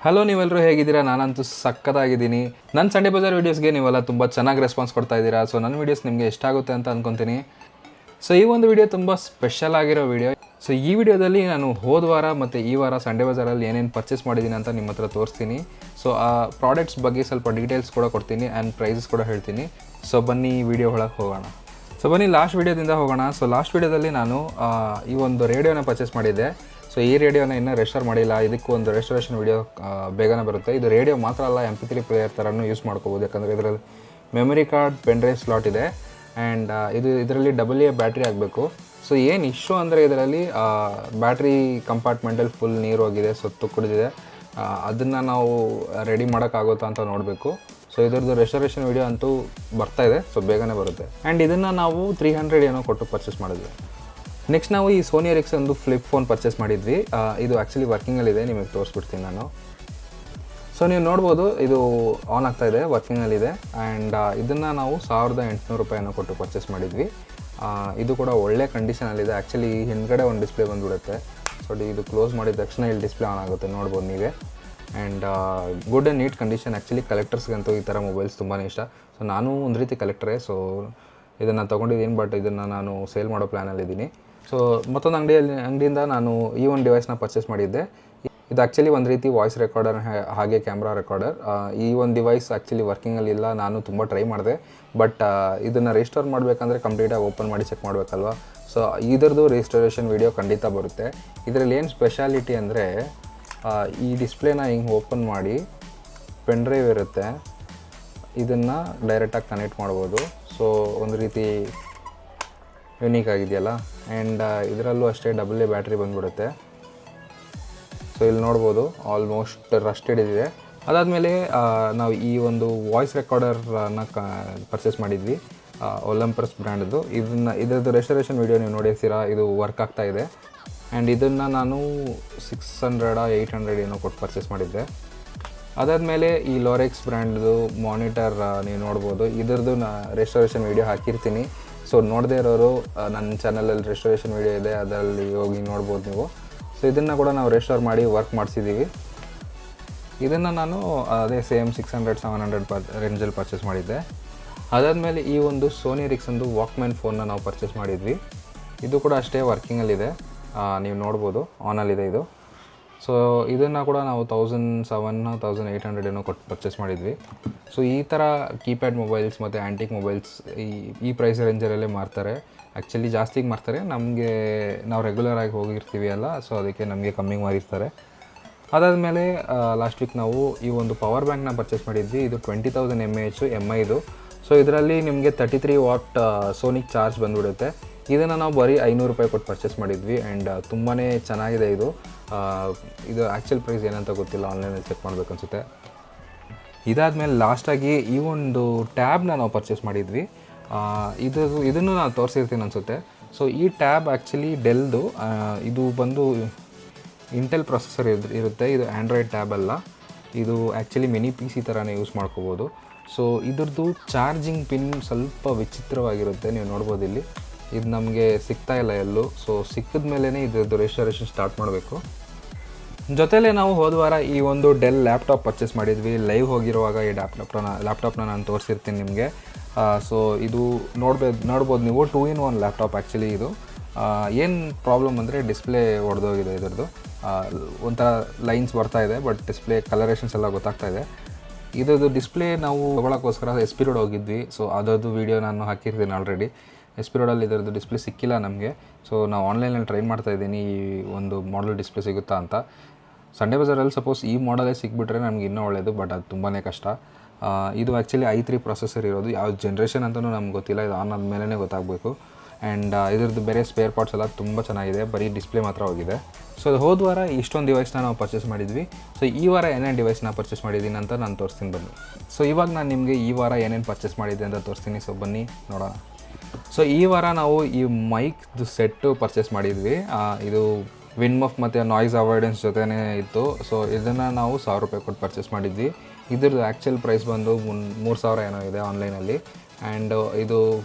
Hello, ನೀವೆಲ್ಲರೂ ಹೇಗಿದ್ದೀರಾ? ನಾನಂತೂ ಸಕ್ಕತ್ತಾಗಿದ್ದೀನಿ. ನನ್ನ ಸಂಡೇ ಬಜಾರ್ ವೀಡಿಯೋಸ್ಗೆ ನೀವೆಲ್ಲ ತುಂಬ ಚೆನ್ನಾಗಿ ರೆಸ್ಪಾನ್ಸ್ ಕೊಡ್ತಾ ಇದ್ದೀರಾ. ಸೊ ನನ್ನ ವೀಡಿಯೋಸ್ ನಿಮಗೆ ಇಷ್ಟ ಆಗುತ್ತೆ ಅಂತ ಅಂದ್ಕೊತೀನಿ. ಸೊ ಈ ಒಂದು ವಿಡಿಯೋ ತುಂಬ ಸ್ಪೆಷಲ್ ಆಗಿರೋ ವಿಡಿಯೋ. ಸೊ ಈ ವಿಡಿಯೋದಲ್ಲಿ ನಾನು ಹೋದ ವಾರ ಮತ್ತು ಈ ವಾರ ಸಂಡೇ ಬಜಾರಲ್ಲಿ ಏನೇನು ಪರ್ಚೇಸ್ ಮಾಡಿದ್ದೀನಿ ಅಂತ ನಿಮ್ಮ ಹತ್ರ ತೋರಿಸ್ತೀನಿ. ಸೊ ಆ ಪ್ರಾಡಕ್ಟ್ಸ್ ಬಗ್ಗೆ ಸ್ವಲ್ಪ ಡೀಟೇಲ್ಸ್ ಕೂಡ ಕೊಡ್ತೀನಿ ಆ್ಯಂಡ್ ಪ್ರೈಸಸ್ ಕೂಡ ಹೇಳ್ತೀನಿ. ಸೊ ಬನ್ನಿ ವಿಡಿಯೋ ಒಳಗೆ ಹೋಗೋಣ. ಸೊ ಬನ್ನಿ ಲಾಸ್ಟ್ ವೀಡಿಯೋದಿಂದ ಹೋಗೋಣ. ಸೊ ಲಾಸ್ಟ್ ವೀಡಿಯೋದಲ್ಲಿ ನಾನು ಈ ಒಂದು ರೇಡಿಯೋನ ಪರ್ಚೇಸ್ ಮಾಡಿದ್ದೆ. ಸೊ ಈ ರೇಡಿಯೋನ ಇನ್ನೂ ರೆಸ್ಟೋರ್ ಮಾಡಿಲ್ಲ. ಇದಕ್ಕೂ ಒಂದು ರೆಸ್ಟೋರೇಷನ್ ವೀಡಿಯೋ ಬೇಗನೆ ಬರುತ್ತೆ. ಇದು ರೇಡಿಯೋ ಮಾತ್ರ ಅಲ್ಲ, MP3 ಪ್ಲೇಯರ್ ಥರನೂ ಯೂಸ್ ಮಾಡ್ಕೋಬೋದು. ಯಾಕಂದರೆ ಇದರಲ್ಲಿ memory card, pen drive slot ಇದೆ ಆ್ಯಂಡ್ ಇದರಲ್ಲಿ AA ಬ್ಯಾಟ್ರಿ ಆಗಬೇಕು. ಸೊ ಏನು ಇಶ್ಯೂ ಅಂದರೆ ಇದರಲ್ಲಿ ಬ್ಯಾಟ್ರಿ ಕಂಪಾರ್ಟ್ಮೆಂಟಲ್ಲಿ ಫುಲ್ ನೀರು ಹೋಗಿದೆ, ಸೊತ್ತು ಕುಡಿದಿದೆ. ಅದನ್ನು ನಾವು ರೆಡಿ ಮಾಡೋಕ್ಕಾಗುತ್ತಾ ಅಂತ ನೋಡಬೇಕು. ಸೊ ಇದರದ್ದು ರೆಸ್ಟೋರೇಷನ್ ವೀಡಿಯೋ ಅಂತೂ ಬರ್ತಾಯಿದೆ, ಸೊ ಬೇಗನೆ ಬರುತ್ತೆ. ಆ್ಯಂಡ್ ಇದನ್ನು ನಾವು 300 ಏನೋ ಕೊಟ್ಟು ಪರ್ಚೇಸ್ ಮಾಡಿದ್ವಿ. ನೆಕ್ಸ್ಟ್ ನಾವು ಈ ಸೋನಿ ಎರಿಕ್ಸನ್ ಒಂದು ಫ್ಲಿಪ್ ಫೋನ್ ಪರ್ಚೇಸ್ ಮಾಡಿದ್ವಿ. ಇದು ಆ್ಯಕ್ಚುಲಿ ವರ್ಕಿಂಗಲ್ಲಿದೆ, ನಿಮಗೆ ತೋರಿಸ್ಬಿಡ್ತೀನಿ ನಾನು. ಸೊ ನೀವು ನೋಡ್ಬೋದು, ಇದು ಆನ್ ಆಗ್ತಾಯಿದೆ, ವರ್ಕಿಂಗಲ್ಲಿದೆ. ಆ್ಯಂಡ್ ಇದನ್ನು ನಾವು 1800 ರೂಪಾಯಿನ ಕೊಟ್ಟು ಪರ್ಚೇಸ್ ಮಾಡಿದ್ವಿ. ಇದು ಕೂಡ ಒಳ್ಳೆ ಕಂಡೀಷನಲ್ಲಿದೆ. ಆ್ಯಕ್ಚುಲಿ ಹಿಂದ್ಗಡೆ ಒಂದು ಡಿಸ್ಪ್ಲೇ ಬಂದುಬಿಡುತ್ತೆ. ಸೊ ಇದು ಕ್ಲೋಸ್ ಮಾಡಿದ ತಕ್ಷಣ ಇಲ್ಲಿ ಡಿಸ್ಪ್ಲೇ ಆನ್ ಆಗುತ್ತೆ, ನೋಡ್ಬೋದು ನೀವೇ. And good and neat condition. Actually ಕಲೆಕ್ಟರ್ಸ್ಗಂತೂ ಈ ಥರ ಮೊಬೈಲ್ಸ್ ತುಂಬಾ ಇಷ್ಟ. ಸೊ ನಾನು ಒಂದು ರೀತಿ ಕಲೆಕ್ಟರೇ. ಸೊ ಇದನ್ನು ತೊಗೊಂಡಿದ್ದೀನಿ, ಬಟ್ ಇದನ್ನು ನಾನು ಸೇಲ್ ಮಾಡೋ ಪ್ಲ್ಯಾನಲ್ಲಿದ್ದೀನಿ. ಸೊ ಮತ್ತೊಂದು ಅಂಗಡಿಯಿಂದ ನಾನು ಈ ಒಂದು ಡಿವೈಸ್ನ ಪರ್ಚೇಸ್ ಮಾಡಿದ್ದೆ. ಇದು ಆ್ಯಕ್ಚುಲಿ ಒಂದು ರೀತಿ ವಾಯ್ಸ್ ರೆಕಾರ್ಡರ್ ಹಾಗೆ ಕ್ಯಾಮ್ರಾ ರೆಕಾರ್ಡರ್. ಈ ಒಂದು ಡಿವೈಸ್ ಆ್ಯಕ್ಚುಲಿ ವರ್ಕಿಂಗಲ್ಲಿಲ್ಲ. ನಾನು ತುಂಬ ಟ್ರೈ ಮಾಡಿದೆ, ಬಟ್ ಇದನ್ನು ರಿಸ್ಟೋರ್ ಮಾಡಬೇಕಂದ್ರೆ ಕಂಪ್ಲೀಟಾಗಿ ಓಪನ್ ಮಾಡಿ ಚೆಕ್ ಮಾಡಬೇಕಲ್ವ. ಸೊ ಇದರದ್ದು ರಿಸ್ಟೋರೇಷನ್ ವೀಡಿಯೋ ಖಂಡಿತ ಬರುತ್ತೆ. ಇದರಲ್ಲಿ ಏನು ಸ್ಪೆಷಾಲಿಟಿ ಅಂದರೆ, ಈ ಡಿಸ್ಪ್ಲೇನ ಹಿಂಗೆ ಓಪನ್ ಮಾಡಿ ಪೆನ್ ಡ್ರೈವ್ ಇರುತ್ತೆ, ಇದನ್ನು ಡೈರೆಕ್ಟಾಗಿ ಕನೆಕ್ಟ್ ಮಾಡ್ಬೋದು. ಸೊ ಒಂದು ರೀತಿ ಯುನೀಕ್ ಆಗಿದೆಯಲ್ಲ. ಆ್ಯಂಡ್ ಇದರಲ್ಲೂ ಅಷ್ಟೇ AA ಬ್ಯಾಟ್ರಿ ಬಂದುಬಿಡುತ್ತೆ. ಸೊ ಇಲ್ಲಿ ನೋಡ್ಬೋದು, ಆಲ್ಮೋಸ್ಟ್ ರಸ್ಟೆಡ್ ಇದೆ. ಅದಾದಮೇಲೆ ನಾವು ಈ ಒಂದು ವಾಯ್ಸ್ ರೆಕಾರ್ಡರ್ನ ಪರ್ಚೇಸ್ ಮಾಡಿದ್ವಿ, ಒಲಂಪಸ್ ಬ್ರ್ಯಾಂಡ್ದು. ಇದರದ್ದು ರೆಸ್ಟೋರೇಷನ್ ವೀಡಿಯೋ ನೀವು ನೋಡಿರ್ತೀರಾ, ಇದು ವರ್ಕ್ ಆಗ್ತಾಯಿದೆ. ಆ್ಯಂಡ್ ಇದನ್ನು ನಾನು 600-800 ಏನೋ ಕೊಟ್ಟು ಪರ್ಚೇಸ್ ಮಾಡಿದ್ದೆ. ಅದಾದಮೇಲೆ ಈ ಲೋರೆಕ್ಸ್ ಬ್ರ್ಯಾಂಡ್ದು ಮಾನಿಟರ್ ನೀವು ನೋಡ್ಬೋದು. ಇದರದ್ದು ರೆಸ್ಟೋರೇಷನ್ ವೀಡಿಯೋ ಹಾಕಿರ್ತೀನಿ. ಸೊ ನೋಡದೇ ಇರೋರು ನನ್ನ ಚಾನಲಲ್ಲಿ ರೆಸ್ಟೋರೇಷನ್ ವೀಡಿಯೋ ಇದೆ, ಅದರಲ್ಲಿ ಹೋಗಿ ನೋಡ್ಬೋದು ನೀವು. ಸೊ ಇದನ್ನು ಕೂಡ ನಾವು ರೆಸ್ಟೋರ್ ಮಾಡಿ ವರ್ಕ್ ಮಾಡಿಸಿದ್ದೀವಿ. ಇದನ್ನು ನಾನು ಅದೇ ಸೇಮ್ 600-700 ರೇಂಜಲ್ಲಿ ಪರ್ಚೇಸ್ ಮಾಡಿದ್ದೆ. ಅದಾದಮೇಲೆ ಈ ಒಂದು ಸೋನಿ ಎರಿಕ್ಸನ್ದು ವಾಕ್ಮ್ಯಾನ್ ಫೋನ್ನ ನಾವು ಪರ್ಚೇಸ್ ಮಾಡಿದ್ವಿ. ಇದು ಕೂಡ ಅಷ್ಟೇ ವರ್ಕಿಂಗಲ್ಲಿದೆ, ನೀವು ನೋಡ್ಬೋದು, ಆನಲ್ಲಿದೆ ಇದು. ಸೊ ಇದನ್ನು ಕೂಡ ನಾವು 1700-1800 ಏನೋ ಕೊಟ್ಟು ಪರ್ಚೇಸ್ ಮಾಡಿದ್ವಿ. ಸೊ ಈ ಥರ ಕೀಪ್ಯಾಡ್ ಮೊಬೈಲ್ಸ್ ಮತ್ತು ಆ್ಯಂಟಿಕ್ ಮೊಬೈಲ್ಸ್ ಈ ಪ್ರೈಸ್ ರೇಂಜರಲ್ಲೇ ಮಾರ್ತಾರೆ. ಆ್ಯಕ್ಚುಲಿ ಜಾಸ್ತಿಗೆ ಮಾರ್ತಾರೆ. ನಮಗೆ ನಾವು ರೆಗ್ಯುಲರಾಗಿ ಹೋಗಿರ್ತೀವಿ ಅಲ್ಲ, ಸೊ ಅದಕ್ಕೆ ನಮಗೆ ಕಮ್ಮಿಗೆ ಮಾರಿರ್ತಾರೆ. ಅದಾದಮೇಲೆ ಲಾಸ್ಟ್ ವೀಕ್ ನಾವು ಈ ಒಂದು ಪವರ್ ಬ್ಯಾಂಕ್ನ ಪರ್ಚೇಸ್ ಮಾಡಿದ್ವಿ. ಇದು 20,000 mAh ಸೊ ಇದರಲ್ಲಿ ನಿಮಗೆ 33 ವಾಟ್ ಸೋನಿಕ್ ಚಾರ್ಜ್ ಬಂದುಬಿಡುತ್ತೆ. ಇದನ್ನು ನಾವು ಬರೀ 500 ರೂಪಾಯಿ ಕೊಟ್ಟು ಪರ್ಚೇಸ್ ಮಾಡಿದ್ವಿ. ಆ್ಯಂಡ್ ತುಂಬಾ ಚೆನ್ನಾಗಿದೆ ಇದು. ಇದು ಆ್ಯಕ್ಚುಲ್ ಪ್ರೈಸ್ ಏನಂತ ಗೊತ್ತಿಲ್ಲ, ಆನ್ಲೈನಲ್ಲಿ ಚೆಕ್ ಮಾಡಬೇಕು ಅನಿಸುತ್ತೆ. ಇದಾದಮೇಲೆ ಲಾಸ್ಟಾಗಿ ಈ ಒಂದು ಟ್ಯಾಬ್ನ ನಾವು ಪರ್ಚೇಸ್ ಮಾಡಿದ್ವಿ. ಇದನ್ನು ನಾನು ತೋರಿಸಿರ್ತೀನಿ ಅನಿಸುತ್ತೆ. ಸೊ ಈ ಟ್ಯಾಬ್ ಆ್ಯಕ್ಚುಲಿ ಡೆಲ್ದು. ಇದು ಬಂದು ಇಂಟೆಲ್ ಪ್ರೊಸೆಸರ್ ಇರುತ್ತೆ. ಇದು ಆ್ಯಂಡ್ರಾಯ್ಡ್ ಟ್ಯಾಬ್ ಅಲ್ಲ, ಇದು ಆ್ಯಕ್ಚುಲಿ ಮಿನಿ PC ಥರನೇ ಯೂಸ್ ಮಾಡ್ಕೋಬೋದು. ಸೊ ಇದ್ರದ್ದು ಚಾರ್ಜಿಂಗ್ ಪಿನ್ ಸ್ವಲ್ಪ ವಿಚಿತ್ರವಾಗಿರುತ್ತೆ, ನೀವು ನೋಡ್ಬೋದು ಇಲ್ಲಿ. ಇದು ನಮಗೆ ಸಿಗ್ತಾಯಿಲ್ಲ ಎಲ್ಲೂ. ಸೊ ಸಿಕ್ಕಿದ ಮೇಲೇ ಇದ್ರದ್ದು ರೆಸ್ಟೋರೇಷನ್ ಸ್ಟಾರ್ಟ್ ಮಾಡಬೇಕು. ಜೊತೆಲೇ ನಾವು ಹೋದ ವಾರ ಈ ಒಂದು ಡೆಲ್ ಲ್ಯಾಪ್ಟಾಪ್ ಪರ್ಚೇಸ್ ಮಾಡಿದ್ವಿ. ಲೈವ್ ಹೋಗಿರುವಾಗ ಈ ಲ್ಯಾಪ್ಟಾಪ್ನ ನಾನು ತೋರಿಸಿರ್ತೀನಿ ನಿಮಗೆ. ಸೊ ಇದು ನೋಡ್ಬೋದು ನೀವು, 2-in-1 ಲ್ಯಾಪ್ಟಾಪ್ ಆ್ಯಕ್ಚುಲಿ ಇದು. ಏನು ಪ್ರಾಬ್ಲಮ್ ಅಂದರೆ ಡಿಸ್ಪ್ಲೇ ಒಡೆದೋಗಿದೆ ಇದರದ್ದು. ಒಂಥರ ಲೈನ್ಸ್ ಬರ್ತಾಯಿದೆ, ಬಟ್ ಡಿಸ್ಪ್ಲೇ ಕಲರೇಷನ್ಸ್ ಎಲ್ಲ ಗೊತ್ತಾಗ್ತಾಯಿದೆ. ಇದರದ್ದು ಡಿಸ್ಪ್ಲೇ ನಾವು ತೊಗೊಳಕ್ಕೋಸ್ಕರ SP ರೋಡ್ ಹೋಗಿದ್ವಿ. ಸೊ ಅದರದ್ದು ವೀಡಿಯೋ ನಾನು ಹಾಕಿರ್ತೀನಿ ಆಲ್ರೆಡಿ. SP ರೋಡಲ್ಲಿ ಇದರದ್ದು ಡಿಸ್ಪ್ಲೇ ಸಿಕ್ಕಿಲ್ಲ ನಮಗೆ. ಸೊ ನಾವು ಆನ್ಲೈನಲ್ಲಿ ಟ್ರೈ ಮಾಡ್ತಾಯಿದ್ದೀನಿ ಈ ಒಂದು ಮಾಡಲ್ ಡಿಸ್ಪ್ಲೇ ಸಿಗುತ್ತಾ ಅಂತ. ಸಂಡೇ ಬಜಾರಲ್ಲಿ ಸಪೋಸ್ ಈ ಮಾಡಲೇ ಸಿಕ್ಬಿಟ್ರೆ ನಮ್ಗೆ ಇನ್ನೂ ಒಳ್ಳೆಯದು, ಬಟ್ ಅದು ತುಂಬಾ ಕಷ್ಟ. ಇದು ಆ್ಯಕ್ಚುಲಿ i3 ಪ್ರೊಸೆಸರ್ ಇರೋದು. ಯಾವ ಜನ್ರೇಷನ್ ಅಂತಲೂ ನಮ್ಗೆ ಗೊತ್ತಿಲ್ಲ, ಇದು ಆನ್ ಆದಮೇಲೆ ಗೊತ್ತಾಗಬೇಕು. ಆ್ಯಂಡ್ ಇದ್ರದ್ದು ಬೇರೆ ಸ್ಪೇರ್ ಪಾರ್ಟ್ಸ್ ಎಲ್ಲ ತುಂಬ ಚೆನ್ನಾಗಿದೆ, ಬರೀ ಡಿಸ್ಪ್ಲೇ ಮಾತ್ರ ಹೋಗಿದೆ. ಸೊ ಹೋದ ವಾರ ಇಷ್ಟೊಂದು ಡಿವೈಸ್ನ ನಾವು ಪರ್ಚೇಸ್ ಮಾಡಿದ್ವಿ. ಸೊ ಈ ವಾರ ಏನೇನು ಡಿವೈಸ್ನ ಪರ್ಚೇಸ್ ಮಾಡಿದ್ದೀನಿ ಅಂತ ನಾನು ತೋರಿಸ್ತೀನಿ ಬನ್ನಿ. ಸೊ ಇವಾಗ ನಾನು ನಿಮಗೆ ಈ ವಾರ ಏನೇನು ಪರ್ಚೇಸ್ ಮಾಡಿದ್ದೆ ಅಂತ ತೋರಿಸ್ತೀನಿ. ಸೊ ಬನ್ನಿ ನೋಡೋಣ. ಸೊ ಈ ವಾರ ನಾವು ಈ ಮೈಕ್ದು ಸೆಟ್ಟು ಪರ್ಚೇಸ್ ಮಾಡಿದ್ವಿ. ಇದು ವಿನ್ಮಫ್ ಮತ್ತು ನಾಯ್ಸ್ ಅವಾಯ್ಡೆನ್ಸ್ ಜೊತೆನೇ ಇತ್ತು. ಸೊ ಇದನ್ನು ನಾವು 1000 ರೂಪಾಯಿ ಕೊಟ್ಟು ಪರ್ಚೇಸ್ ಮಾಡಿದ್ವಿ. ಇದ್ರದ್ದು ಆ್ಯಕ್ಚುಲ್ ಪ್ರೈಸ್ ಬಂದು 3000 ಏನೋ ಇದೆ ಆನ್ಲೈನಲ್ಲಿ. ಆ್ಯಂಡ್ ಇದು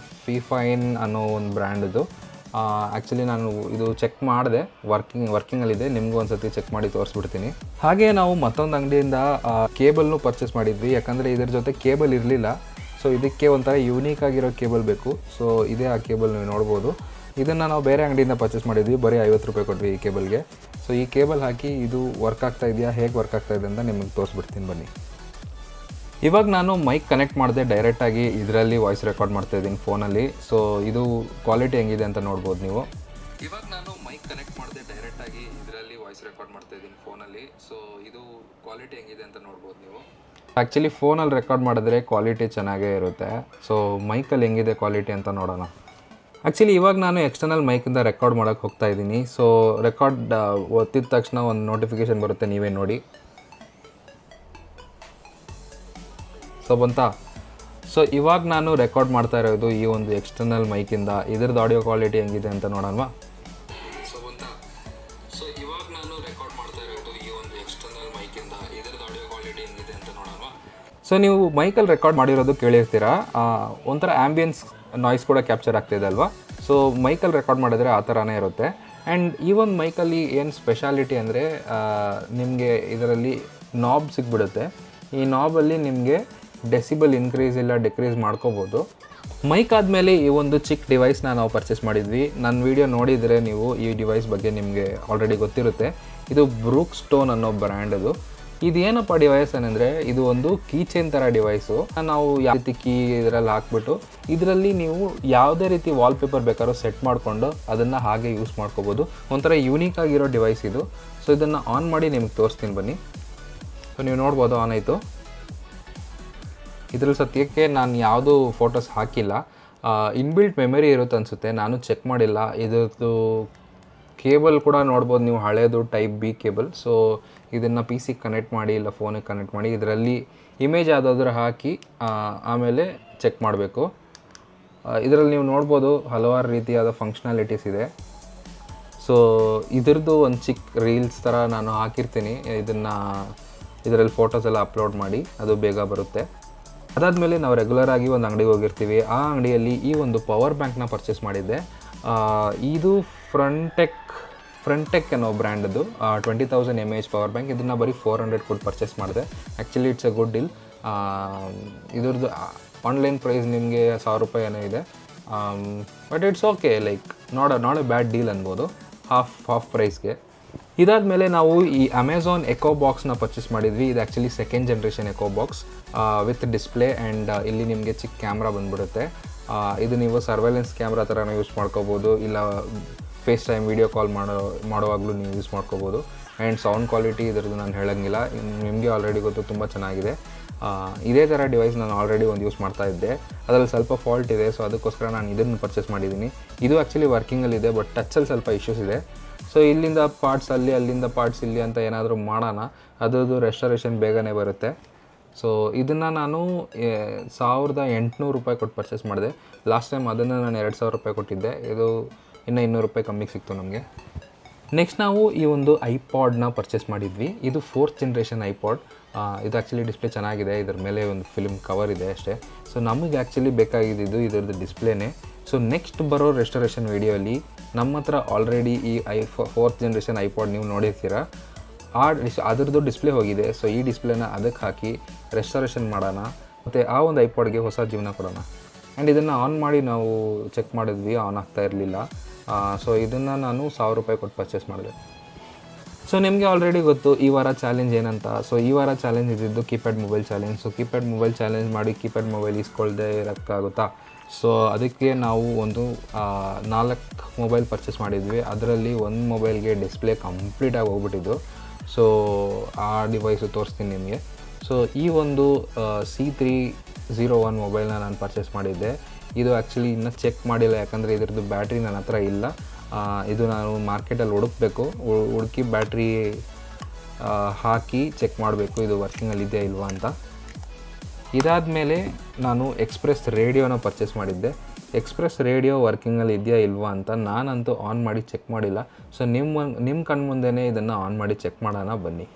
ಫಿಫೈನ್ ಅನ್ನೋ ಒಂದು ಬ್ರ್ಯಾಂಡ್ದು. ಆ್ಯಕ್ಚುಲಿ ನಾನು ಇದು ಚೆಕ್ ಮಾಡಿದೆ, ವರ್ಕಿಂಗಲ್ಲಿದೆ. ನಿಮಗೂ ಒಂದು ಸತಿ ಚೆಕ್ ಮಾಡಿ ತೋರಿಸ್ಬಿಡ್ತೀನಿ. ಹಾಗೆ ನಾವು ಮತ್ತೊಂದು ಅಂಗಡಿಯಿಂದ ಕೇಬಲ್ನು ಪರ್ಚೇಸ್ ಮಾಡಿದ್ವಿ, ಯಾಕಂದರೆ ಇದ್ರ ಜೊತೆ ಕೇಬಲ್ ಇರಲಿಲ್ಲ. ಸೊ ಇದಕ್ಕೆ ಒಂಥರ ಯೂನಿಕ್ ಆಗಿರೋ ಕೇಬಲ್ ಬೇಕು. ಸೊ ಇದೇ ಆ ಕೇಬಲ್ ನೀವು ನೋಡ್ಬೋದು. ಇದನ್ನು ನಾವು ಬೇರೆ ಅಂಗಡಿಯಿಂದ ಪರ್ಚೇಸ್ ಮಾಡಿದ್ವಿ, ಬರೀ 50 ರೂಪಾಯಿ ಕೊಟ್ವಿ ಈ ಕೇಬಲ್ಗೆ. ಸೊ ಈ ಕೇಬಲ್ ಹಾಕಿ ಇದು ವರ್ಕ್ ಆಗ್ತಾ ಇದೆಯಾ, ಹೇಗೆ ವರ್ಕ್ ಆಗ್ತಾ ಇದೆ ಅಂತ ನಿಮಗೆ ತೋರಿಸ್ಬಿಡ್ತೀನಿ ಬನ್ನಿ. ಇವಾಗ ನಾನು ಮೈಕ್ ಕನೆಕ್ಟ್ ಮಾಡಿದೆ ಡೈರೆಕ್ಟಾಗಿ ಇದರಲ್ಲಿ ವಾಯ್ಸ್ ರೆಕಾರ್ಡ್ ಮಾಡ್ತಾ ಇದ್ದೀನಿ ಫೋನಲ್ಲಿ. ಸೊ ಇದು ಕ್ವಾಲಿಟಿ ಹೆಂಗಿದೆ ಅಂತ ನೋಡ್ಬೋದು ನೀವು. ಇವಾಗ ನಾನು ಮೈಕ್ ಕನೆಕ್ಟ್ ಮಾಡಿದೆ ಡೈರೆಕ್ಟಾಗಿ ಇದರಲ್ಲಿ ವಾಯ್ಸ್ ರೆಕಾರ್ಡ್ ಮಾಡ್ತಾ ಇದ್ದೀನಿ ಫೋನಲ್ಲಿ. ಸೊ ಇದು ಕ್ವಾಲಿಟಿ ಹೆಂಗಿದೆ ಅಂತ ನೋಡ್ಬೋದು ನೀವು. ಆ್ಯಕ್ಚುಲಿ ಫೋನಲ್ಲಿ ರೆಕಾರ್ಡ್ ಮಾಡಿದ್ರೆ ಕ್ವಾಲಿಟಿ ಚೆನ್ನಾಗೇ ಇರುತ್ತೆ. ಸೊ ಮೈಕಲ್ಲಿ ಹೆಂಗಿದೆ ಕ್ವಾಲಿಟಿ ಅಂತ ನೋಡೋಣ. ಆ್ಯಕ್ಚುಲಿ ಇವಾಗ ನಾನು ಎಕ್ಸ್ಟರ್ನಲ್ ಮೈಕಿಂದ ರೆಕಾರ್ಡ್ ಮಾಡೋಕ್ಕೆ ಹೋಗ್ತಾ ಇದ್ದೀನಿ. ಸೊ ರೆಕಾರ್ಡ್ ಒತ್ತಿದ ತಕ್ಷಣ ಒಂದು ನೋಟಿಫಿಕೇಷನ್ ಬರುತ್ತೆ, ನೀವೇ ನೋಡಿ. ಸೊ ಬಂತಾ? ಸೊ ಇವಾಗ ನಾನು ರೆಕಾರ್ಡ್ ಮಾಡ್ತಾ ಇರೋದು ಈ ಒಂದು ಎಕ್ಸ್ಟರ್ನಲ್ ಮೈಕಿಂದ. ಇದ್ರದ್ದು ಆಡಿಯೋ ಕ್ವಾಲಿಟಿ ಹೆಂಗಿದೆ ಅಂತ ನೋಡೋಣ. ಸೊ ಬಂತಾ? ಸೊ ಇವಾಗ ನಾನು ರೆಕಾರ್ಡ್ ಮಾಡ್ತಾ ಇರೋದು ಈ ಒಂದು ಎಕ್ಸ್ಟರ್ನಲ್ ಮೈಕಿಂದ. ಇದ್ರದ್ದು ಆಡಿಯೋ ಕ್ವಾಲಿಟಿ ಹೆಂಗಿದೆ ಅಂತ ನೋಡೋಣ. ಸೊ ನೀವು ಮೈಕಲ್ಲಿ ರೆಕಾರ್ಡ್ ಮಾಡಿರೋದು ಕೇಳಿರ್ತೀರಾ, ಒಂಥರ ಆ್ಯಂಬಿಯನ್ಸ್ ನಾಯ್ಸ್ ಕೂಡ ಕ್ಯಾಪ್ಚರ್ ಆಗ್ತಿದೆ ಅಲ್ವಾ. ಸೊ ಮೈಕಲ್ಲಿ ರೆಕಾರ್ಡ್ ಮಾಡಿದ್ರೆ ಆ ಥರನೇ ಇರುತ್ತೆ. ಆ್ಯಂಡ್ ಈ ಒಂದು ಮೈಕಲ್ಲಿ ಏನು ಸ್ಪೆಷಾಲಿಟಿ ಅಂದರೆ ನಿಮಗೆ ಇದರಲ್ಲಿ ನಾಬ್ ಸಿಗ್ಬಿಡುತ್ತೆ. ಈ ನಾಬಲ್ಲಿ ನಿಮಗೆ ಡೆಸಿಬಲ್ ಇನ್ಕ್ರೀಸ್ ಇಲ್ಲ ಡಿಕ್ರೀಸ್ ಮಾಡ್ಕೋಬೋದು. ಮೈಕ್ ಆದಮೇಲೆ ಈ ಒಂದು ಚಿಕ್ಕ ಡಿವೈಸ್ನ ನಾವು ಪರ್ಚೇಸ್ ಮಾಡಿದ್ವಿ. ನನ್ನ ವೀಡಿಯೋ ನೋಡಿದರೆ ನೀವು ಈ ಡಿವೈಸ್ ಬಗ್ಗೆ ನಿಮಗೆ ಆಲ್ರೆಡಿ ಗೊತ್ತಿರುತ್ತೆ. ಇದು ಬ್ರೂಕ್ ಸ್ಟೋನ್ ಅನ್ನೋ ಬ್ರ್ಯಾಂಡದು. ಇದೇನಪ್ಪ ಡಿವೈಸ್ ಏನಂದರೆ ಇದು ಒಂದು ಕೀಚೇನ್ ಥರ ಡಿವೈಸು. ನಾವು ಯಾವ ರೀತಿ ಕೀ ಇದರಲ್ಲಿ ಹಾಕ್ಬಿಟ್ಟು ಇದರಲ್ಲಿ ನೀವು ಯಾವುದೇ ರೀತಿ ವಾಲ್ಪೇಪರ್ ಬೇಕಾದ್ರೂ ಸೆಟ್ ಮಾಡಿಕೊಂಡು ಅದನ್ನು ಹಾಗೆ ಯೂಸ್ ಮಾಡ್ಕೋಬೋದು. ಒಂಥರ ಯೂನಿಕ್ ಆಗಿರೋ ಡಿವೈಸ್ ಇದು. ಸೊ ಇದನ್ನು ಆನ್ ಮಾಡಿ ನಿಮಗೆ ತೋರಿಸ್ತೀನಿ ಬನ್ನಿ. ಸೊ ನೀವು ನೋಡ್ಬೋದು, ಆನ್ ಆಯಿತು. ಇದ್ರಲ್ಲಿ ಸದ್ಯಕ್ಕೆ ನಾನು ಯಾವುದೂ ಫೋಟೋಸ್ ಹಾಕಿಲ್ಲ. ಇನ್ಬಿಲ್ಟ್ ಮೆಮರಿ ಇರುತ್ತೆ ಅನಿಸುತ್ತೆ, ನಾನು ಚೆಕ್ ಮಾಡಿಲ್ಲ. ಇದ್ರದ್ದು ಕೇಬಲ್ ಕೂಡ ನೋಡ್ಬೋದು ನೀವು, ಹಳೇದು ಟೈಪ್ ಬಿ ಕೇಬಲ್. ಸೊ ಇದನ್ನು ಪಿ ಸಿ ಕನೆಕ್ಟ್ ಮಾಡಿ ಇಲ್ಲ ಫೋನಿಗೆ ಕನೆಕ್ಟ್ ಮಾಡಿ ಇದರಲ್ಲಿ ಇಮೇಜ್ ಯಾವುದಾದ್ರೂ ಹಾಕಿ ಆಮೇಲೆ ಚೆಕ್ ಮಾಡಬೇಕು. ಇದರಲ್ಲಿ ನೀವು ನೋಡ್ಬೋದು ಹಲವಾರು ರೀತಿಯಾದ ಫಂಕ್ಷನಾಲಿಟೀಸ್ ಇದೆ. ಸೊ ಇದ್ರದ್ದು ಒಂದು ಚಿಕ್ಕ ರೀಲ್ಸ್ ಥರ ನಾನು ಹಾಕಿರ್ತೀನಿ. ಇದರಲ್ಲಿ ಫೋಟೋಸ್ ಎಲ್ಲ ಅಪ್ಲೋಡ್ ಮಾಡಿ, ಅದು ಬೇಗ ಬರುತ್ತೆ. ಅದಾದಮೇಲೆ ನಾವು ರೆಗ್ಯುಲರಾಗಿ ಒಂದು ಅಂಗಡಿಗೆ ಹೋಗಿರ್ತೀವಿ. ಆ ಅಂಗಡಿಯಲ್ಲಿ ಈ ಒಂದು ಪವರ್ ಬ್ಯಾಂಕ್ನ ಪರ್ಚೇಸ್ ಮಾಡಿದ್ದೆ. ಇದು ಫ್ರಂಟೆಕ್ ಅನ್ನೋ ಬ್ರ್ಯಾಂಡದು 20,000 mAh ಪವರ್ ಬ್ಯಾಂಕ್. ಇದನ್ನು ಬರೀ 400 ಕೊಟ್ಟು ಪರ್ಚೇಸ್ ಮಾಡಿದೆ. Actually it's a good deal. ಇದ್ರದ್ದು ಆನ್ಲೈನ್ ಪ್ರೈಸ್ ನಿಮಗೆ 1000 ರೂಪಾಯಿ ಏನೋ ಇದೆ. But it's okay, like not a bad deal ಅನ್ಬೋದು ಹಾಫ್ ಪ್ರೈಸ್ಗೆ. ಇದಾದಮೇಲೆ ನಾವು ಈ ಅಮೆಝಾನ್ ಎಕೋ ಬಾಕ್ಸ್ನ ಪರ್ಚೇಸ್ ಮಾಡಿದ್ವಿ. ಇದು actually second generation Echo box with display and ಇಲ್ಲಿ ನಿಮಗೆ ಚಿಕ್ಕ ಕ್ಯಾಮ್ರಾ ಬಂದ್ಬಿಡುತ್ತೆ. ಇದು ನೀವು ಸರ್ವೆಲೆನ್ಸ್ ಕ್ಯಾಮ್ರಾ ಥರನೂ ಯೂಸ್ ಮಾಡ್ಕೋಬೋದು, ಇಲ್ಲ ಫೇಸ್ ಟೈಮ್ ವೀಡಿಯೋ ಕಾಲ್ ಮಾಡುವಾಗಲೂ ನೀವು ಯೂಸ್ ಮಾಡ್ಕೋಬೋದು. ಆ್ಯಂಡ್ ಸೌಂಡ್ ಕ್ವಾಲಿಟಿ ಇದ್ರದ್ದು ನಾನು ಹೇಳೋಂಗಿಲ್ಲ, ನಿಮಗೆ ಆಲ್ರೆಡಿ ಗೊತ್ತು, ತುಂಬ ಚೆನ್ನಾಗಿದೆ. ಇದೇ ಥರ ಡಿವೈಸ್ ನಾನು ಆಲ್ರೆಡಿ ಒಂದು ಯೂಸ್ ಮಾಡ್ತಾ ಇದ್ದೆ, ಅದರಲ್ಲಿ ಸ್ವಲ್ಪ ಫಾಲ್ಟ್ ಇದೆ. ಸೊ ಅದಕ್ಕೋಸ್ಕರ ನಾನು ಇದನ್ನು ಪರ್ಚೇಸ್ ಮಾಡಿದ್ದೀನಿ. ಇದು ಆ್ಯಕ್ಚುಲಿ ವರ್ಕಿಂಗಲ್ಲಿದೆ, ಬಟ್ ಟಚ್ಚಲ್ಲಿ ಸ್ವಲ್ಪ ಇಶ್ಯೂಸ್ ಇದೆ. ಸೊ ಇಲ್ಲಿಂದ ಪಾರ್ಟ್ಸ್ ಅಲ್ಲಿ, ಅಲ್ಲಿಂದ ಪಾರ್ಟ್ಸ್ ಇಲ್ಲಿ ಅಂತ ಏನಾದರೂ ಮಾಡೋಣ, ಅದರದ್ದು ರೆಸ್ಟೋರೇಷನ್ ಬೇಗನೆ ಬರುತ್ತೆ. ಸೊ ಇದನ್ನು ನಾನು 1800 ರೂಪಾಯಿ ಕೊಟ್ಟು ಪರ್ಚೇಸ್ ಮಾಡಿದೆ. ಲಾಸ್ಟ್ ಟೈಮ್ ಅದನ್ನು ನಾನು 2000 ರೂಪಾಯಿ ಕೊಟ್ಟಿದ್ದೆ. ಇದು ಇನ್ನೂ 200 ರೂಪಾಯಿ ಕಮ್ಮಿಗೆ ಸಿಕ್ತು ನಮಗೆ. ನೆಕ್ಸ್ಟ್ ನಾವು ಈ ಒಂದು ಐಪಾಡ್ನ ಪರ್ಚೇಸ್ ಮಾಡಿದ್ವಿ. ಇದು 4th ಜನ್ರೇಷನ್ ಐಪಾಡ್. ಇದು ಆ್ಯಕ್ಚುಲಿ ಡಿಸ್ಪ್ಲೇ ಚೆನ್ನಾಗಿದೆ, ಇದರ ಮೇಲೆ ಒಂದು ಫಿಲ್ಮ್ ಕವರ್ ಇದೆ ಅಷ್ಟೇ. ಸೊ ನಮಗೆ ಆ್ಯಕ್ಚುಲಿ ಬೇಕಾಗಿದ್ದು ಇದರದ್ದು ಡಿಸ್ಪ್ಲೇನೇ. ಸೊ ನೆಕ್ಸ್ಟ್ ಬರೋ ರೆಸ್ಟೋರೇಷನ್ ವೀಡಿಯೋಲಿ ನಮ್ಮ ಹತ್ರ ಆಲ್ರೆಡಿ ಈ 4th ಜನ್ರೇಷನ್ ಐಪಾಡ್ ನೀವು ನೋಡಿರ್ತೀರ, ಅದರದ್ದು ಡಿಸ್ಪ್ಲೇ ಹೋಗಿದೆ. ಸೊ ಈ ಡಿಸ್ಪ್ಲೇನ ಅದಕ್ಕೆ ಹಾಕಿ ರೆಸ್ಟೋರೇಷನ್ ಮಾಡೋಣ, ಮತ್ತು ಆ ಒಂದು ಐಪಾಡ್ಗೆ ಹೊಸ ಜೀವನ ಕೊಡೋಣ. ಆ್ಯಂಡ್ ಇದನ್ನು ಆನ್ ಮಾಡಿ ನಾವು ಚೆಕ್ ಮಾಡಿದ್ವಿ, ಆನ್ ಆಗ್ತಾ ಇರಲಿಲ್ಲ. ಸೊ ಇದನ್ನು ನಾನು 1000 ರೂಪಾಯಿ ಕೊಟ್ಟು ಪರ್ಚೇಸ್ ಮಾಡಿದೆ. ಸೊ ನಿಮಗೆ ಆಲ್ರೆಡಿ ಗೊತ್ತು ಈ ವಾರ ಚಾಲೆಂಜ್ ಏನಂತ. ಸೊ ಈ ವಾರ ಚಾಲೆಂಜ್ ಇದ್ದಿದ್ದು keypad mobile challenge. So keypad mobile challenge ಮಾಡಿ ಕೀಪ್ಯಾಡ್ ಮೊಬೈಲ್ ಇಸ್ಕೊಳ್ದೆ ಇರೋಕ್ಕಾಗುತ್ತಾ? ಸೊ ಅದಕ್ಕೆ ನಾವು ಒಂದು 4 ಮೊಬೈಲ್ ಪರ್ಚೇಸ್ ಮಾಡಿದ್ವಿ. ಅದರಲ್ಲಿ ಒಂದು ಮೊಬೈಲ್ಗೆ ಡಿಸ್ಪ್ಲೇ ಕಂಪ್ಲೀಟಾಗಿ ಹೋಗ್ಬಿಟ್ಟಿದ್ದು. ಸೊ ಆ ಡಿವೈಸು ತೋರಿಸ್ತೀನಿ ನಿಮಗೆ. ಸೊ ಈ ಒಂದು C301 ಮೊಬೈಲ್ನ ನಾನು ಪರ್ಚೇಸ್ ಮಾಡಿದ್ದೆ. ಇದು ಆ್ಯಕ್ಚುಲಿ ಇನ್ನೂ ಚೆಕ್ ಮಾಡಿಲ್ಲ, ಯಾಕಂದರೆ ಇದ್ರದ್ದು ಬ್ಯಾಟ್ರಿ ನನ್ನ ಹತ್ರ ಇಲ್ಲ. ಇದು ನಾನು ಮಾರ್ಕೆಟಲ್ಲಿ ಹುಡುಕಿ ಬ್ಯಾಟ್ರಿ ಹಾಕಿ ಚೆಕ್ ಮಾಡಬೇಕು ಇದು ವರ್ಕಿಂಗಲ್ಲಿದೆಯಾ ಇಲ್ವಾ ಅಂತ. ಇದಾದಮೇಲೆ ನಾನು ಎಕ್ಸ್ಪ್ರೆಸ್ ರೇಡಿಯೋನ ಪರ್ಚೇಸ್ ಮಾಡಿದ್ದೆ. ಎಕ್ಸ್ಪ್ರೆಸ್ ರೇಡಿಯೋ ವರ್ಕಿಂಗಲ್ಲಿ ಇದೆಯಾ ಇಲ್ವಾ ಅಂತ ನಾನಂತೂ ಆನ್ ಮಾಡಿ ಚೆಕ್ ಮಾಡಿಲ್ಲ. ಸೊ ನಿಮ್ಮ ಕಣ್ಮುಂದೆನೇ ಇದನ್ನು ಆನ್ ಮಾಡಿ ಚೆಕ್ ಮಾಡೋಣ ಬನ್ನಿ.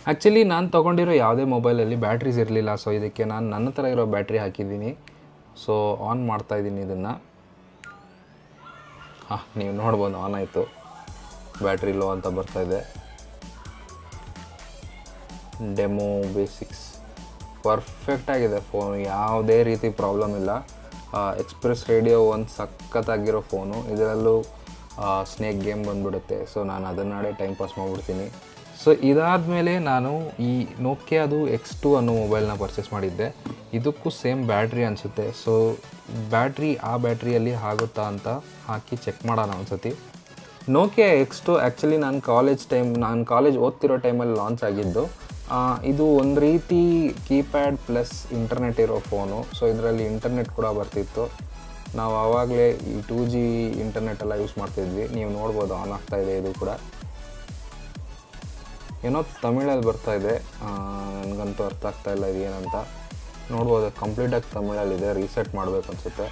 ಆ್ಯಕ್ಚುಲಿ ನಾನು ತೊಗೊಂಡಿರೋ ಯಾವುದೇ ಮೊಬೈಲಲ್ಲಿ ಬ್ಯಾಟ್ರೀಸ್ ಇರಲಿಲ್ಲ. ಸೊ ಇದಕ್ಕೆ ನಾನು ನನ್ನ ಹತ್ರ ಇರೋ ಬ್ಯಾಟ್ರಿ ಹಾಕಿದ್ದೀನಿ. ಸೊ ಆನ್ ಮಾಡ್ತಾಯಿದ್ದೀನಿ ಇದನ್ನು. ನೀವು ನೋಡ್ಬೋದು ಆನ್ ಆಯಿತು, ಬ್ಯಾಟ್ರಿ ಲೋ ಅಂತ ಬರ್ತಾಯಿದೆ. ಡೆಮೋ ಬೇಸಿಕ್ಸ್ ಪರ್ಫೆಕ್ಟಾಗಿದೆ ಫೋನು, ಯಾವುದೇ ರೀತಿ ಪ್ರಾಬ್ಲಮ್ ಇಲ್ಲ. ಎಕ್ಸ್ಪ್ರೆಸ್ ರೇಡಿಯೋ ಒಂದು ಸಖತ್ತಾಗಿರೋ ಫೋನು. ಇದರಲ್ಲೂ ಸ್ನೇಕ್ ಗೇಮ್ ಬಂದುಬಿಡುತ್ತೆ. ಸೊ ನಾನು ಅದನ್ನಾಡೇ ಟೈಮ್ ಪಾಸ್ ಮಾಡಿಬಿಡ್ತೀನಿ. ಸೊ ಇದಾದಮೇಲೆ ನಾನು ಈ ನೋಕಿಯಾದು X2 ಅನ್ನೋ ಮೊಬೈಲ್ನ ಪರ್ಚೇಸ್ ಮಾಡಿದ್ದೆ. ಇದಕ್ಕೂ ಸೇಮ್ ಬ್ಯಾಟ್ರಿ ಅನಿಸುತ್ತೆ. ಸೊ ಆ ಬ್ಯಾಟ್ರಿಯಲ್ಲಿ ಆಗುತ್ತಾ ಅಂತ ಹಾಕಿ ಚೆಕ್ ಮಾಡೋಣ ಒಂದ್ಸತಿ. ನೋಕಿಯಾ X2 ಆ್ಯಕ್ಚುಲಿ ನಾನು ಕಾಲೇಜ್ ಓದ್ತಿರೋ ಟೈಮಲ್ಲಿ ಲಾಂಚ್ ಆಗಿದ್ದು. ಇದು ಒಂದು ರೀತಿ ಕೀಪ್ಯಾಡ್ ಪ್ಲಸ್ ಇಂಟರ್ನೆಟ್ ಇರೋ ಫೋನು. ಸೊ ಇದರಲ್ಲಿ ಇಂಟರ್ನೆಟ್ ಕೂಡ ಬರ್ತಿತ್ತು. ನಾವು ಆವಾಗಲೇ ಈ 2G ಇಂಟರ್ನೆಟ್ ಎಲ್ಲ ಯೂಸ್ ಮಾಡ್ತಿದ್ವಿ. ನೀವು ನೋಡ್ಬೋದು ಆನ್ ಆಗ್ತಾಯಿದೆ. ಇದು ಕೂಡ ಏನೋ ತಮಿಳಲ್ಲಿ ಬರ್ತಾಯಿದೆ, ನನಗಂತೂ ಅರ್ಥ ಆಗ್ತಾಯಿಲ್ಲ ಇದು ಏನಂತ. ನೋಡ್ಬೋದು ಕಂಪ್ಲೀಟಾಗಿ ತಮಿಳಲ್ಲಿದೆ, ರೀಸೆಟ್ ಮಾಡಬೇಕು ಅನಿಸುತ್ತೆ.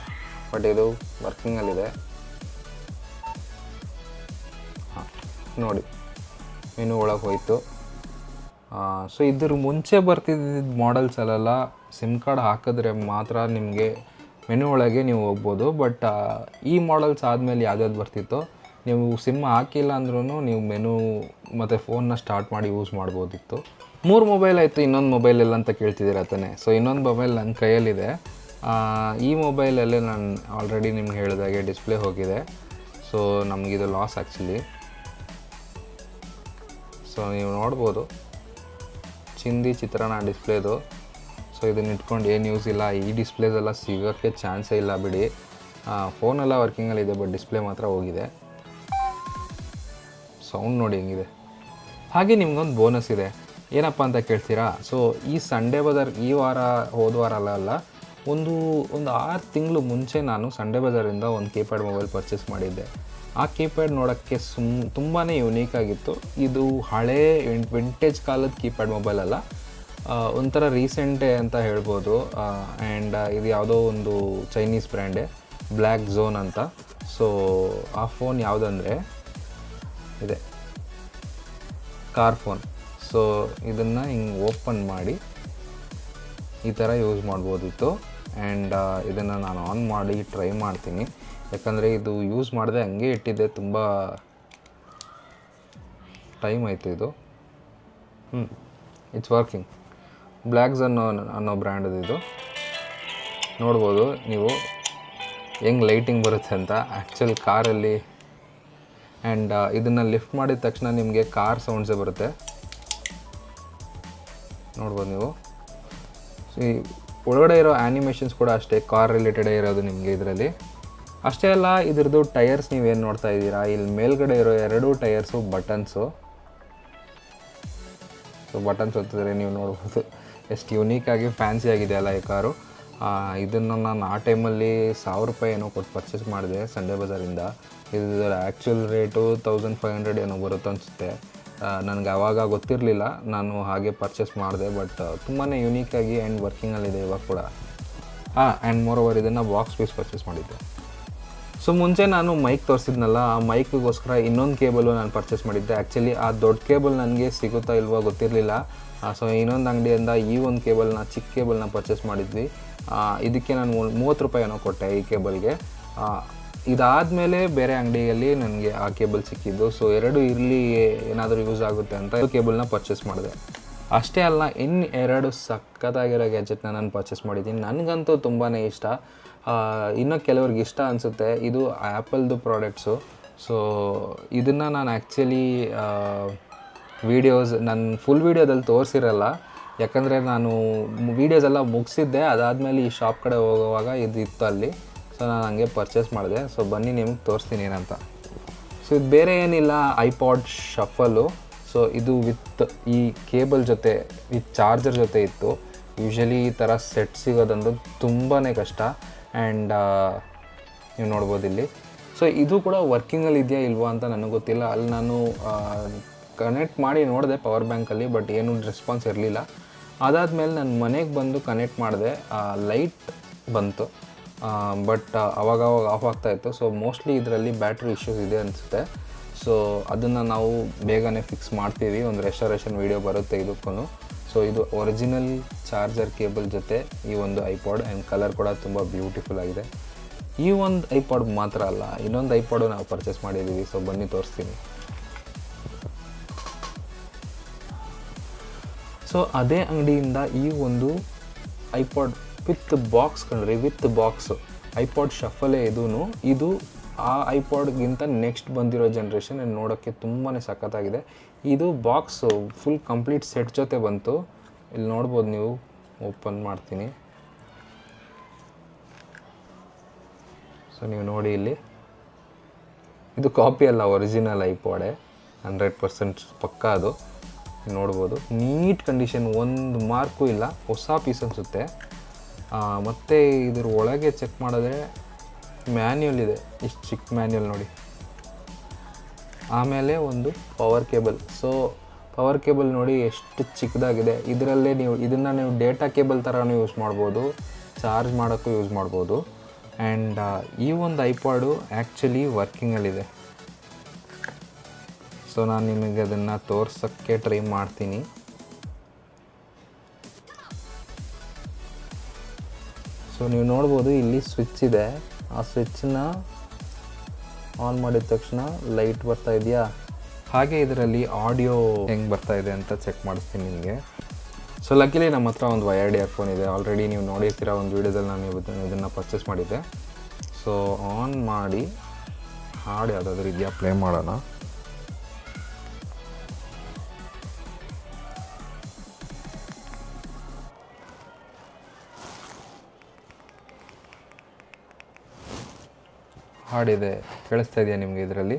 ಬಟ್ ಇದು ವರ್ಕಿಂಗಲ್ಲಿದೆ. ನೋಡಿ ಮೆನು ಒಳಗೆ ಹೋಯಿತು. ಸೊ ಇದ್ರ ಮುಂಚೆ ಬರ್ತಿದ್ದ ಮಾಡೆಲ್ಸಲ್ಲೆಲ್ಲ ಸಿಮ್ ಕಾರ್ಡ್ ಹಾಕಿದ್ರೆ ಮಾತ್ರ ನಿಮಗೆ ಮೆನು ಒಳಗೆ ನೀವು ಹೋಗ್ಬೋದು. ಬಟ್ ಈ ಮಾಡೆಲ್ಸ್ ಆದಮೇಲೆ ಯಾವ್ದಾವ್ದು ಬರ್ತಿತ್ತೋ ನೀವು ಸಿಮ್ ಹಾಕಿಲ್ಲ ಅಂದ್ರೂ ನೀವು ಮೆನು ಮತ್ತು ಫೋನ್ನ ಸ್ಟಾರ್ಟ್ ಮಾಡಿ ಯೂಸ್ ಮಾಡ್ಬೋದಿತ್ತು. 3 ಮೊಬೈಲ್ ಆಯಿತು, ಇನ್ನೊಂದು ಮೊಬೈಲ್ ಎಲ್ಲ ಅಂತ ಕೇಳ್ತಿದ್ದೀರ ತಾನೆ. ಸೊ ಇನ್ನೊಂದು ಮೊಬೈಲ್ ನನ್ನ ಕೈಯಲ್ಲಿದೆ. ಈ ಮೊಬೈಲಲ್ಲೇ ನಾನು ಆಲ್ರೆಡಿ ನಿಮ್ಗೆ ಹೇಳಿದಾಗೆ ಡಿಸ್ಪ್ಲೇ ಹೋಗಿದೆ. ಸೊ ನಮಗಿದು ಲಾಸ್ ಆ್ಯಕ್ಚುಲಿ. ಸೊ ನೀವು ನೋಡ್ಬೋದು ಚಿತ್ರಾನ್ನ ಡಿಸ್ಪ್ಲೇದು. ಸೊ ಇದನ್ನ ಇಟ್ಕೊಂಡು ಏನು ಯೂಸ್ ಇಲ್ಲ. ಈ ಡಿಸ್ಪ್ಲೇಸೆಲ್ಲ ಸಿಗೋಕ್ಕೆ ಚಾನ್ಸೇ ಇಲ್ಲ ಬಿಡಿ. ಫೋನೆಲ್ಲ ವರ್ಕಿಂಗಲ್ಲಿದೆ, ಬಟ್ ಡಿಸ್ಪ್ಲೇ ಮಾತ್ರ ಹೋಗಿದೆ. ಸೌಂಡ್ ನೋಡಿ ಹೆಂಗಿದೆ. ಹಾಗೆ ನಿಮ್ಗೊಂದು ಬೋನಸ್ ಇದೆ. ಏನಪ್ಪ ಅಂತ ಕೇಳ್ತೀರಾ? ಸೊ ಈ ಸಂಡೇ ಬಜಾರ್ ಈ ವಾರ ಹೋದ ವಾರ ಅಲ್ಲ, ಒಂದು 6 ತಿಂಗಳು ಮುಂಚೆ ನಾನು ಸಂಡೇ ಬಜಾರಿಂದ ಒಂದು ಕೀಪ್ಯಾಡ್ ಮೊಬೈಲ್ ಪರ್ಚೇಸ್ ಮಾಡಿದ್ದೆ. ಆ ಕೀಪ್ಯಾಡ್ ನೋಡೋಕ್ಕೆ ತುಂಬಾ ಯುನೀಕ್ ಆಗಿತ್ತು. ಇದು ಹಳೇ ವಿಂಟೇಜ್ ಕಾಲದ ಕೀಪ್ಯಾಡ್ ಮೊಬೈಲ್ ಅಲ್ಲ, ಒಂಥರ ರೀಸೆಂಟೇ ಅಂತ ಹೇಳ್ಬೋದು. ಆ್ಯಂಡ್ ಇದು ಯಾವುದೋ ಒಂದು ಚೈನೀಸ್ ಬ್ರ್ಯಾಂಡೇ, ಬ್ಲ್ಯಾಕ್ ಝೋನ್ ಅಂತ. ಸೊ ಆ ಫೋನ್ ಯಾವುದಂದರೆ ಇದೆ ಕಾರ್ ಫೋನ್. ಸೊ ಇದನ್ನು ಹಿಂಗೆ ಓಪನ್ ಮಾಡಿ ಈ ಥರ ಯೂಸ್ ಮಾಡ್ಬೋದಿತ್ತು. ಆ್ಯಂಡ್ ಇದನ್ನು ನಾನು ಆನ್ ಮಾಡಿ ಟ್ರೈ ಮಾಡ್ತೀನಿ, ಯಾಕಂದರೆ ಇದು ಯೂಸ್ ಮಾಡಿದೆ ಹಂಗೆ ಇಟ್ಟಿದ್ದೆ, ತುಂಬ ಟೈಮ್ ಆಯಿತು ಇದು. It's working. ಬ್ಲ್ಯಾಕ್ ಝೋನ್ ಅನ್ನೋ ಬ್ರ್ಯಾಂಡದು ಇದು. ನೋಡ್ಬೋದು ನೀವು ಹೆಂಗೆ ಲೈಟಿಂಗ್ ಬರುತ್ತೆ ಅಂತ ಆ್ಯಕ್ಚುಲ್ ಕಾರಲ್ಲಿ. ಆ್ಯಂಡ್ ಇದನ್ನು ಲಿಫ್ಟ್ ಮಾಡಿದ ತಕ್ಷಣ ನಿಮಗೆ ಕಾರ್ ಸೌಂಡ್ಸೇ ಬರುತ್ತೆ, ನೋಡ್ಬೋದು ನೀವು. ಈ ಒಳಗಡೆ ಇರೋ ಆ್ಯನಿಮೇಷನ್ಸ್ ಕೂಡ ಅಷ್ಟೇ ಕಾರ್ ರಿಲೇಟೆಡೇ ಇರೋದು ನಿಮಗೆ ಇದರಲ್ಲಿ. ಅಷ್ಟೇ ಅಲ್ಲ, ಇದ್ರದ್ದು ಟೈರ್ಸ್ ನೀವೇನು ನೋಡ್ತಾ ಇದ್ದೀರಾ, ಇಲ್ಲಿ ಮೇಲ್ಗಡೆ ಇರೋ 2 ಟೈರ್ಸು ಬಟನ್ಸು. ಸೊ ಬಟನ್ಸ್ ಹೊತ್ತಿದ್ರೆ ನೀವು ನೋಡ್ಬೋದು ಎಷ್ಟು ಯುನೀಕಾಗಿ ಫ್ಯಾನ್ಸಿ ಆಗಿದೆ ಅಲ್ಲ ಈ ಕಾರು. ಇದನ್ನು ನಾನು ಆ ಟೈಮಲ್ಲಿ 1000 ರೂಪಾಯಿ ಏನೋ ಕೊಟ್ಟು ಪರ್ಚೇಸ್ ಮಾಡಿದೆ ಸಂಡೇ ಬಜಾರಿಂದ. ಇದರ ಆ್ಯಕ್ಚುಲ್ ರೇಟು 1500 ಏನೋ ಬರುತ್ತೆ ಅನಿಸುತ್ತೆ. ನನಗೆ ಆವಾಗ ಗೊತ್ತಿರಲಿಲ್ಲ, ನಾನು ಹಾಗೆ ಪರ್ಚೇಸ್ ಮಾಡಿದೆ. ಬಟ್ ತುಂಬಾ ಯುನೀಕಾಗಿ ಆ್ಯಂಡ್ ವರ್ಕಿಂಗಲ್ಲಿದೆ ಇವಾಗ ಕೂಡ. ಆ್ಯಂಡ್ ಮೋರ್ ಓವರ್ ಇದನ್ನು ಬಾಕ್ಸ್ ಪೀಸ್ ಪರ್ಚೇಸ್ ಮಾಡಿದ್ದೆ. ಸೊ ಮುಂಚೆ ನಾನು ಮೈಕ್ ತೋರಿಸಿದ್ನಲ್ಲ, ಆ ಮೈಕ್ಗೋಸ್ಕರ ಇನ್ನೊಂದು ಕೇಬಲು ನಾನು ಪರ್ಚೇಸ್ ಮಾಡಿದ್ದೆ. ಆ್ಯಕ್ಚುಲಿ ಆ ದೊಡ್ಡ ಕೇಬಲ್ ನನಗೆ ಸಿಗುತ್ತಾ ಇಲ್ವೋ ಗೊತ್ತಿರಲಿಲ್ಲ. ಸೊ ಇನ್ನೊಂದು ಅಂಗಡಿಯಿಂದ ಈ ಒಂದು ಕೇಬಲ್ನ, ಚಿಕ್ಕ ಕೇಬಲ್ನ ಪರ್ಚೇಸ್ ಮಾಡಿದ್ವಿ. ಇದಕ್ಕೆ ನಾನು 30 ರೂಪಾಯಿ ಏನೋ ಕೊಟ್ಟೆ ಈ ಕೇಬಲ್ಗೆ. ಇದಾದಮೇಲೆ ಬೇರೆ ಅಂಗಡಿಯಲ್ಲಿ ನನಗೆ ಆ ಕೇಬಲ್ ಸಿಕ್ಕಿದ್ದು. ಸೊ 2 ಇರಲಿ, ಏನಾದರೂ ಯೂಸ್ ಆಗುತ್ತೆ ಅಂತ ಕೇಬಲ್ನ ಪರ್ಚೇಸ್ ಮಾಡಿದೆ. ಅಷ್ಟೇ ಅಲ್ಲ, ಇನ್ನು 2 ಸಖತ್ತಾಗಿರೋ ಗ್ಯಾಜೆಟ್ನ ನಾನು ಪರ್ಚೇಸ್ ಮಾಡಿದ್ದೀನಿ. ನನಗಂತೂ ತುಂಬಾ ಇಷ್ಟ. ಇನ್ನೂ ಕೆಲವ್ರಿಗೆ ಇಷ್ಟ ಅನಿಸುತ್ತೆ. ಇದು ಆ್ಯಪಲ್ದು ಪ್ರಾಡಕ್ಟ್ಸು. ಸೊ ಇದನ್ನು ನಾನು ಆ್ಯಕ್ಚುಲಿ ನನ್ನ ಫುಲ್ ವೀಡಿಯೋದಲ್ಲಿ ತೋರಿಸಿರಲ್ಲ, ಯಾಕಂದರೆ ನಾನು ವೀಡಿಯೋಸ್ ಎಲ್ಲ ಮುಗಿಸಿದ್ದೆ. ಅದಾದಮೇಲೆ ಈ ಶಾಪ್ ಕಡೆ ಹೋಗುವಾಗ ಇದು ಇತ್ತು ಅಲ್ಲಿ. ಸೊ ನಾನು ಹಂಗೆ ಪರ್ಚೇಸ್ ಮಾಡಿದೆ. ಸೊ ಬನ್ನಿ ನಿಮಗೆ ತೋರಿಸ್ತೀನಿ ಏನಂತ. ಸೊ ಇದು ಬೇರೆ ಏನಿಲ್ಲ, ಐಪಾಡ್ ಶಫಲು. ಸೊ ಇದು ವಿತ್ ಈ ಕೇಬಲ್ ಜೊತೆ, ವಿತ್ ಚಾರ್ಜರ್ ಜೊತೆ ಇತ್ತು. ಯೂಶ್ವಲಿ ಈ ಥರ ಸೆಟ್ ಸಿಗೋದಂದು ತುಂಬಾ ಕಷ್ಟ. ಆ್ಯಂಡ್ ನೀವು ನೋಡ್ಬೋದು ಇಲ್ಲಿ. ಸೊ ಇದು ಕೂಡ ವರ್ಕಿಂಗಲ್ಲಿ ಇದೆಯಾ ಇಲ್ವಾ ಅಂತ ನನಗೆ ಗೊತ್ತಿಲ್ಲ. ಅಲ್ಲಿ ನಾನು ಕನೆಕ್ಟ್ ಮಾಡಿ ನೋಡಿದೆ ಪವರ್ ಬ್ಯಾಂಕಲ್ಲಿ, ಬಟ್ ಏನೂ ರೆಸ್ಪಾನ್ಸ್ ಇರಲಿಲ್ಲ. ಅದಾದಮೇಲೆ ನಾನು ಮನೆಗೆ ಬಂದು ಕನೆಕ್ಟ್ ಮಾಡಿದೆ, ಲೈಟ್ ಬಂತು, ಬಟ್ ಅವಾಗವಾಗ ಆಫ್ ಆಗ್ತಾಯಿತ್ತು. ಸೊ ಮೋಸ್ಟ್ಲಿ ಇದರಲ್ಲಿ ಬ್ಯಾಟ್ರಿ ಇಶ್ಯೂಸ್ ಇದೆ ಅನಿಸುತ್ತೆ. ಸೊ ಅದನ್ನು ನಾವು ಬೇಗನೆ ಫಿಕ್ಸ್ ಮಾಡ್ತೀವಿ, ಒಂದು ರೆಸ್ಟೋರೇಷನ್ ವೀಡಿಯೋ ಬರುತ್ತೆ ಇದಕ್ಕೂ. ಸೊ ಇದು ಒರಿಜಿನಲ್ ಚಾರ್ಜರ್ ಕೇಬಲ್ ಜೊತೆ ಈ ಒಂದು ಐಪಾಡ್. ಆ್ಯಂಡ್ ಕಲರ್ ಕೂಡ ತುಂಬ ಬ್ಯೂಟಿಫುಲ್ ಆಗಿದೆ. ಈ ಒಂದು ಐಪಾಡ್ ಮಾತ್ರ ಅಲ್ಲ, ಇನ್ನೊಂದು ಐಪಾಡು ನಾವು ಪರ್ಚೇಸ್ ಮಾಡಿದ್ದೀವಿ. ಸೊ ಬನ್ನಿ ತೋರಿಸ್ತೀನಿ. ಸೊ ಅದೇ ಅಂಗಡಿಯಿಂದ ಈ ಒಂದು ಐಪಾಡ್ ವಿತ್ ಬಾಕ್ಸ್ ಕಂಡ್ರಿ, ವಿತ್ ಬಾಕ್ಸ್ ಐಪಾಡ್ ಶಫಲೇ ಇದು ಆ ಐಪಾಡ್ಗಿಂತ ನೆಕ್ಸ್ಟ್ ಬಂದಿರೋ ಜನ್ರೇಷನ್. ನೋಡೋಕ್ಕೆ ತುಂಬಾ ಸಖತ್ತಾಗಿದೆ. ಇದು ಬಾಕ್ಸು ಫುಲ್ ಕಂಪ್ಲೀಟ್ ಸೆಟ್ ಜೊತೆ ಬಂತು. ಇಲ್ಲಿ ನೋಡ್ಬೋದು ನೀವು, ಓಪನ್ ಮಾಡ್ತೀನಿ. ಸೊ ನೀವು ನೋಡಿ ಇಲ್ಲಿ, ಇದು ಕಾಪಿ ಅಲ್ಲ, ಒರಿಜಿನಲ್ ಐಪಾಡೇ, 100% ಪಕ್ಕಾ. ಅದು ನೋಡ್ಬೋದು, ನೀಟ್ ಕಂಡೀಷನ್, ಒಂದು ಮಾರ್ಕು ಇಲ್ಲ, ಹೊಸ ಪೀಸ್ ಅನಿಸುತ್ತೆ. ಮತ್ತು ಇದ್ರ ಒಳಗೆ ಚೆಕ್ ಮಾಡಿದ್ರೆ ಮ್ಯಾನ್ಯುಯಲ್ ಇದೆ, ಇಷ್ಟು ಚಿಕ್ಕ ಮ್ಯಾನ್ಯುಯಲ್ ನೋಡಿ. ಆಮೇಲೆ ಒಂದು power cable. So power cable ನೋಡಿ ಎಷ್ಟು ಚಿಕ್ಕದಾಗಿದೆ. ಇದರಲ್ಲೇ ಇದನ್ನು ನೀವು ಡೇಟಾ ಕೇಬಲ್ ಥರನೂ ಯೂಸ್ ಮಾಡ್ಬೋದು, ಚಾರ್ಜ್ ಮಾಡೋಕ್ಕೂ ಯೂಸ್ ಮಾಡ್ಬೋದು. ಆ್ಯಂಡ್ ಈ ಒಂದು ಐಪಾಡು ಆ್ಯಕ್ಚುಲಿ ವರ್ಕಿಂಗಲ್ಲಿದೆ. ಸೊ ನಾನು ನಿಮಗೆ ಅದನ್ನು ತೋರ್ಸೋಕ್ಕೆ ಟ್ರೈ ಮಾಡ್ತೀನಿ. ಸೊ ನೀವು ನೋಡ್ಬೋದು, ಇಲ್ಲಿ ಸ್ವಿಚ್ ಇದೆ. ಆ ಸ್ವಿಚ್ಚನ್ನ ಆನ್ ಮಾಡಿದ ತಕ್ಷಣ ಲೈಟ್ ಬರ್ತಾ ಇದೆಯಾ, ಹಾಗೆ ಇದರಲ್ಲಿ ಆಡಿಯೋ ಹೆಂಗೆ ಬರ್ತಾ ಇದೆ ಅಂತ ಚೆಕ್ ಮಾಡಿಸ್ತೀನಿ ನಿಮಗೆ. ಸೊ ಲಕ್ಕಿಲಿ ನಮ್ಮ ಹತ್ರ ಒಂದು ವಯರ್ಡ್ ಇಯರ್ಫೋನ್ ಇದೆ. ಆಲ್ರೆಡಿ ನೀವು ನೋಡಿರ್ತೀರ ಒಂದು ವೀಡಿಯೋದಲ್ಲಿ ನಾನು ಇದನ್ನು ಪರ್ಚೇಸ್ ಮಾಡಿದ್ದೆ. ಸೊ ಆನ್ ಮಾಡಿ ಹಾಡು ಯಾವುದಾದ್ರೂ ಇದೆಯಾ ಪ್ಲೇ ಮಾಡೋಣ. ಹಾಡಿದೆ, ಕೇಳಿಸ್ತಾ ಇದೆಯಾ ನಿಮಗೆ ಇದರಲ್ಲಿ?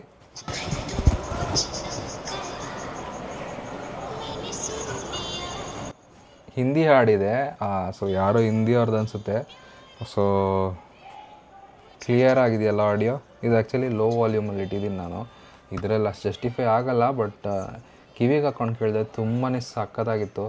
ಹಿಂದಿ ಹಾಡಿದೆ. ಸೊ ಯಾರೋ ಹಿಂದಿ ಅವ್ರದ್ದು ಅನಿಸುತ್ತೆ. ಸೊ ಕ್ಲಿಯರ್ ಆಗಿದೆಯಲ್ಲ ಆಡಿಯೋ. ಇದು ಆ್ಯಕ್ಚುಲಿ ಲೋ ವಾಲ್ಯೂಮಲ್ಲಿ ಇಟ್ಟಿದ್ದೀನಿ ನಾನು. ಇದರಲ್ಲಿ ಅಷ್ಟು ಜಸ್ಟಿಫೈ ಆಗಲ್ಲ, ಬಟ್ ಕಿವಿಗೆ ಹಾಕ್ಕೊಂಡು ಕೇಳಿದೆ, ತುಂಬಾ ಸಖತ್ತಾಗಿತ್ತು.